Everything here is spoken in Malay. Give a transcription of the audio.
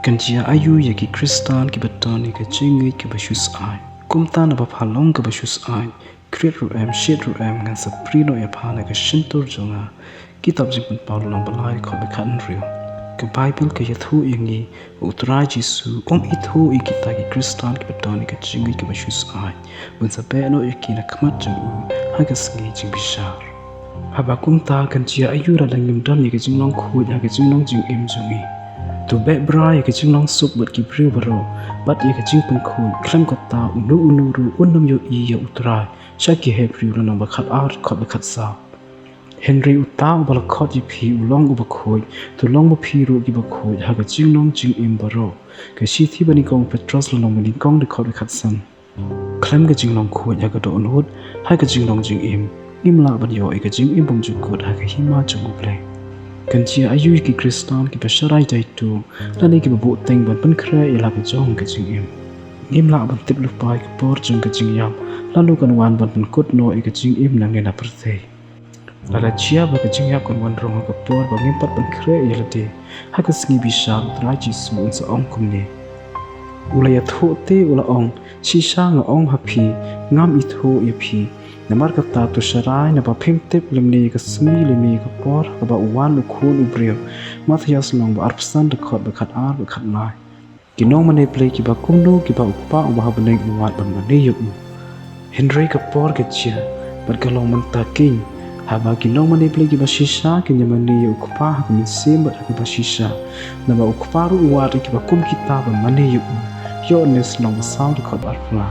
Kan jia ayu ya ki Khristan ki batoni ka Jingkylli ki bashus ai. Kumta na baphalong ka bashus ai. Create ru em shit ru em ngan sa prino ya phana ka shintur jonga. Kitab jing Paul lang balai ko be khan riu. Ka Bible ka yathu yangi utrai Jesu ithu ikita ki Khristan ki batoni ka Jingkylli ki bashus ai. Bunsa be no yakina khamat jongu hagas ngi jing bishar. Haba kumta kan jia ayu ra langim dam ni ka jinglong khu ya ka jinglong jing im jongi. Tu be bra ya ka jinglong sup but ki priu baro bat ya ka jing pen khu klam ko ta unu ru unam yo I ya utrai sha ki he priu na ba khat ar khat ba khat sa Henry uta bal khat ji phi ulong ba khoi tu long ba phi ru ki ba khoi ha ka jinglong jing im baro ka shi thi bani kong petros long ni kong de khat ba khat san klam ka jinglong khu ya ka do unhut ha ka jinglong jing im la ban yo I ka jing im bong ju ko ha ka hima chung ple kan chia ayu ki Khristan ki pasharai dai tu lani ki babu teng ban pan khra ila ka jong ka jing im la ban tip lu pai ka por jong ka jing yam lalu kan wan ban pan kot no I ka jing im nang na prthe lala chia ba ka jing yap kan wan rong ka por ba ngim pat pan khra ila te ha ka sngi bi sha tra ji su sa ong kum ne ula ya tho te ula ong chi sha nga ong ha phi ngam I tho ya phi namar ka ta tu sharai na ba phim tip lemni ka smi lemni ka por ka ba wan lu khun u brio mathias long ba arpsan de khot ba khat ar ba khat nai ki no mane play ki ba kumno ki ba upa ba ha bane ni wat ban mane yu Henry ka por ka chia ba ka long man ta king ha ba ki no mane play ki ba shisha ki nyamani yu upa ha ka Mynsiem ba ka ba shisha na ba upa ru wat ki ba kum kita ba mane yu yo nes long ba sound khot ar pla